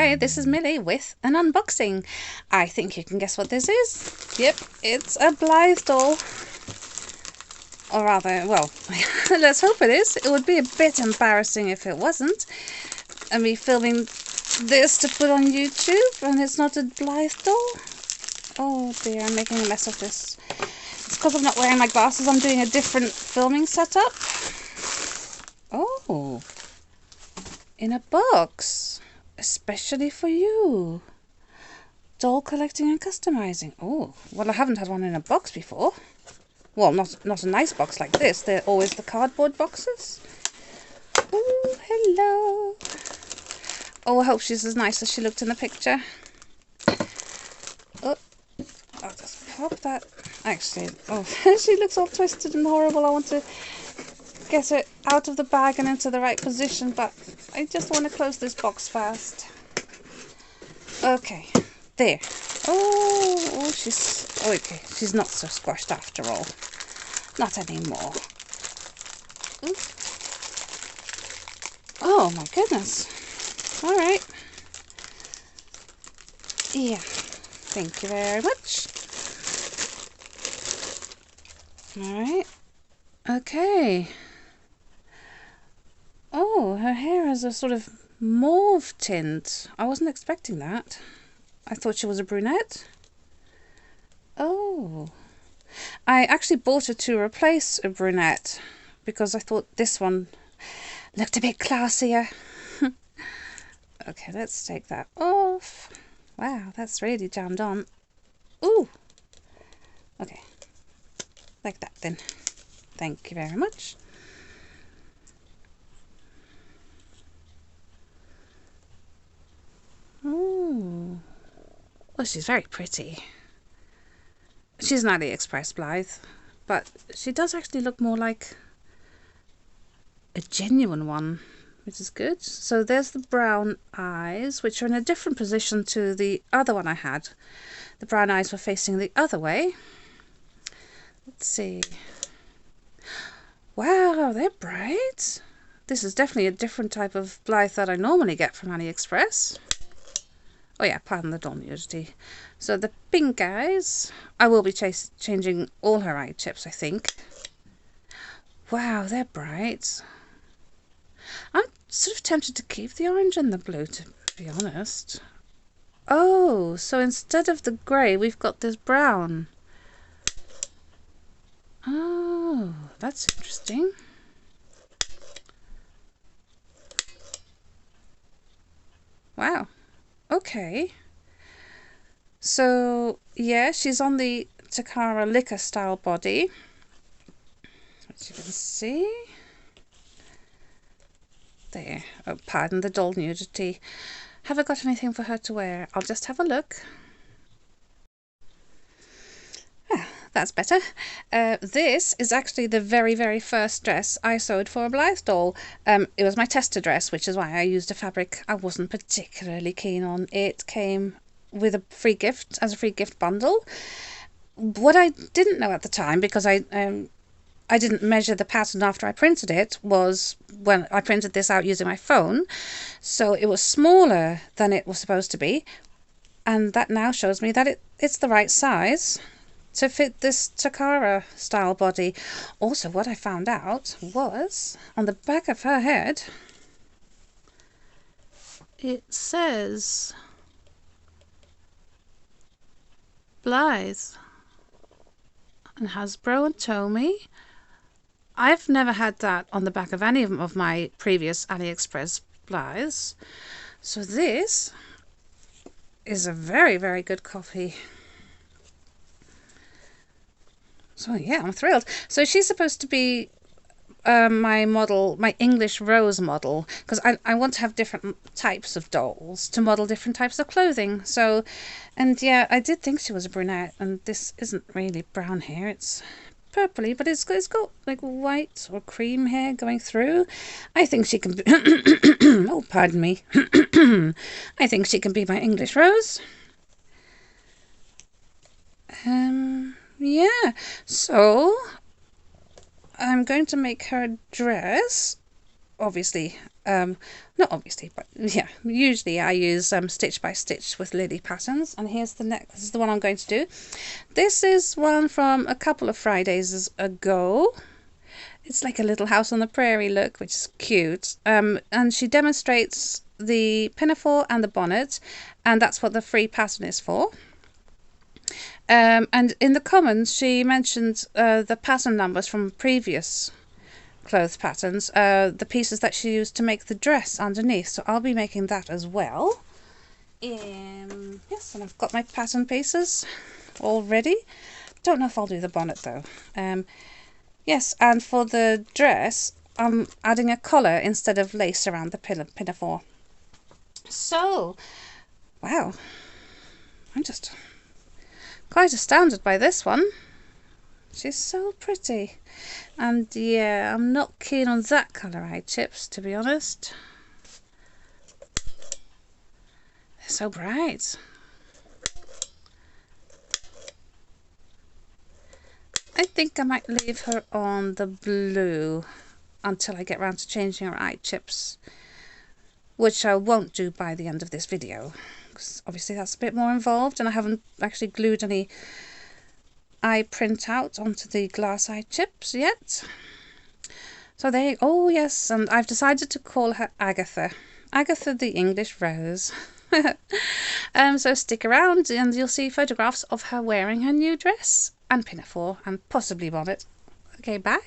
Hi, this is Millie with an unboxing. I think you can guess what this is. Yep, it's a Blythe doll. Or rather, well, let's hope it is. It would be a bit embarrassing if it wasn't. And me filming this to put on YouTube and it's not a Blythe doll. Oh dear, I'm making a mess of this. It's because I'm not wearing my glasses. I'm doing a different filming setup. Oh, in a box. Especially for you. Doll collecting and customizing. Oh, well, I haven't had one in a box before. Well, not a nice box like this. They're always the cardboard boxes. Oh, hello. Oh, I hope she's as nice as she looked in the picture. Oh, I'll just pop that. Actually, oh, she looks all twisted and horrible. I want to get her out of the bag and into the right position, but I just want to close this box first. Okay, there. Oh, she's okay. She's not so squashed after all. Not anymore. Ooh. Oh my goodness. All right. Yeah. Thank you very much. All right. Okay. Oh, her hair has a sort of mauve tint. I wasn't expecting that. I thought she was a brunette. Oh. I actually bought her to replace a brunette because I thought this one looked a bit classier. Okay, let's take that off. Wow, that's really jammed on. Ooh. Okay. Like that then. Thank you very much. Ooh. Well, she's very pretty. She's an AliExpress Blythe, but she does actually look more like a genuine one, which is good. So there's the brown eyes, which are in a different position to the other one I had. The brown eyes were facing the other way. Let's see. Wow, they're bright. This is definitely a different type of Blythe that I normally get from AliExpress. Oh yeah, pardon the doll nudity. So the pink eyes, I will be changing all her eye chips, I think. Wow, they're bright. I'm sort of tempted to keep the orange and the blue, to be honest. Oh, so instead of the grey, we've got this brown. Oh, that's interesting. Wow. Okay. So, yeah, she's on the Takara Liquor style body, which you can see. There. Oh, pardon the doll nudity. Have I got anything for her to wear? I'll just have a look. Ah, that's better. This is actually the very, very first dress I sewed for a Blythe doll. It was my tester dress, which is why I used a fabric I wasn't particularly keen on. It came with a free gift, as a free gift bundle. What I didn't know at the time, because I didn't measure the pattern after I printed it, was when I printed this out using my phone. So it was smaller than it was supposed to be. And that now shows me that it's the right size to fit this Takara style body. Also, what I found out was on the back of her head, it says Blythe and Hasbro and Tomy. I've never had that on the back of any of my previous AliExpress Blythes. So this is a very, very good copy. So yeah, I'm thrilled. So she's supposed to be my model, my English Rose model, because I want to have different types of dolls to model different types of clothing. So, and yeah, I did think she was a brunette, and this isn't really brown hair, it's purpley, but it's got like white or cream hair going through. I think she can be oh, pardon me. I think she can be my English Rose. Yeah, so I'm going to make her a dress, obviously, not obviously, but yeah, usually I use stitch by stitch with Lily patterns. And here's the next, this is the one I'm going to do. This is one from a couple of Fridays ago. It's like a little house on the prairie look, which is cute. And she demonstrates the pinafore and the bonnet, and that's what the free pattern is for. And in the comments, she mentioned the pattern numbers from previous clothes patterns, the pieces that she used to make the dress underneath. So I'll be making that as well. Yes, and I've got my pattern pieces all ready. Don't know if I'll do the bonnet though. Yes, and for the dress, I'm adding a collar instead of lace around the pinafore. So, wow, I'm just quite astounded by this one. She's so pretty. And yeah, I'm not keen on that colour eye chips, to be honest. They're so bright. I think I might leave her on the blue until I get round to changing her eye chips, which I won't do by the end of this video, because obviously that's a bit more involved, and I haven't actually glued any eye print out onto the glass eye chips yet. So they, oh yes, and I've decided to call her Agatha. Agatha the English Rose. So stick around and you'll see photographs of her wearing her new dress and pinafore and possibly bonnet. Okay, bye.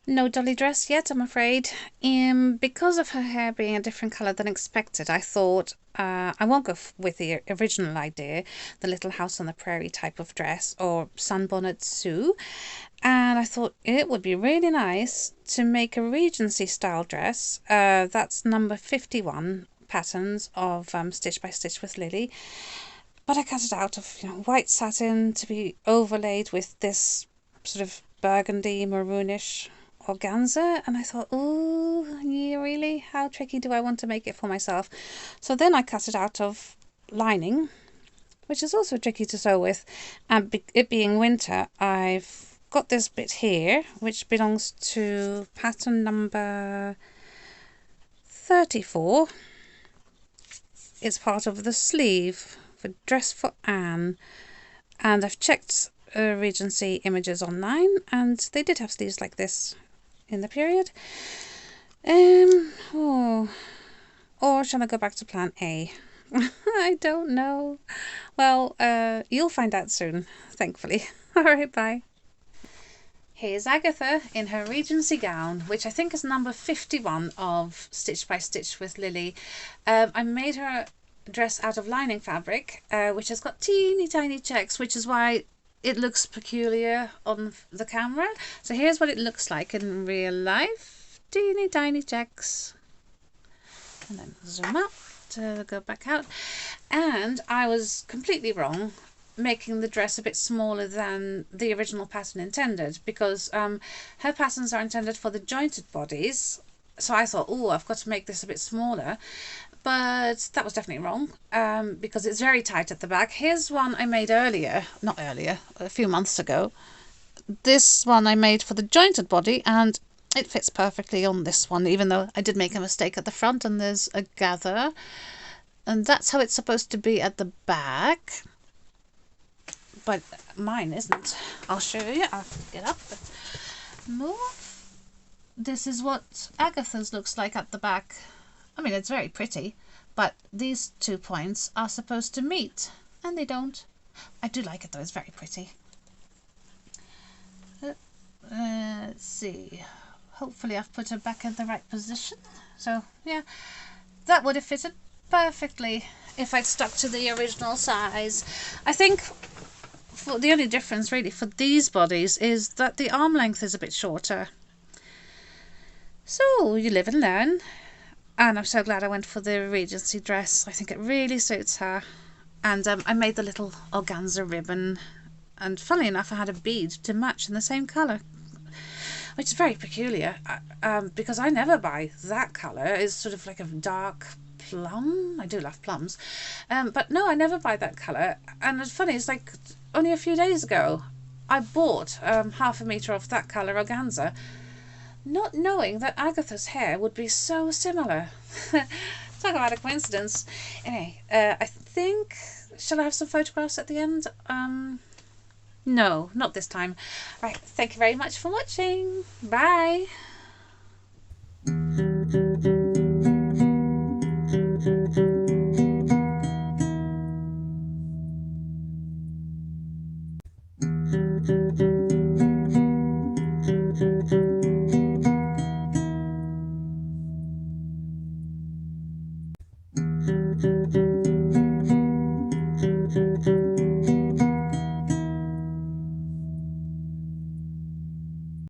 No dolly dress yet, I'm afraid. Because of her hair being a different colour than expected, I thought I won't go with the original idea, the little house on the prairie type of dress or sunbonnet Sue. And I thought it would be really nice to make a Regency style dress. That's number 51 patterns of Stitch by Stitch with Lily. But I cut it out of white satin to be overlaid with this sort of burgundy maroonish organza, and I thought, oh yeah, really, how tricky do I want to make it for myself? So then I cut it out of lining, which is also tricky to sew with, and it being winter, I've got this bit here which belongs to pattern number 34. It's part of the sleeve for Dress for Anne, and I've checked Regency images online, and they did have sleeves like this in the period. Or shall I go back to plan A? I don't know. Well, you'll find out soon, thankfully. Alright, bye. Here's Agatha in her Regency gown, which I think is number 51 of Stitch by Stitch with Lily. I made her dress out of lining fabric, which has got teeny tiny checks, which is why it looks peculiar on the camera. So here's what it looks like in real life. Teeny tiny checks. And then zoom up to go back out. And I was completely wrong making the dress a bit smaller than the original pattern intended, because her patterns are intended for the jointed bodies. So I thought, oh, I've got to make this a bit smaller. But that was definitely wrong, because it's very tight at the back. Here's one I made a few months ago. This one I made for the jointed body, and it fits perfectly on this one, even though I did make a mistake at the front, and there's a gather. And that's how it's supposed to be at the back. But mine isn't. I'll show you. I'll get up. Move. This is what Agatha's looks like at the back. I mean, it's very pretty, but these 2 points are supposed to meet, and they don't. I do like it though, it's very pretty. Let's see. Hopefully I've put her back in the right position. So, yeah, that would have fitted perfectly if I'd stuck to the original size. I think for the only difference really for these bodies is that the arm length is a bit shorter. So, you live and learn. And I'm so glad I went for the Regency dress. I think it really suits her. And I made the little organza ribbon. And funnily enough, I had a bead to match in the same colour, which is very peculiar, because I never buy that colour. It's sort of like a dark plum. I do love plums. But no, I never buy that colour. And it's funny, it's like only a few days ago, I bought half a metre of that colour organza. not knowing that Agatha's hair would be so similar. Talk about a coincidence. Anyway, I think... Shall I have some photographs at the end? No, not this time. Right, thank you very much for watching. Bye.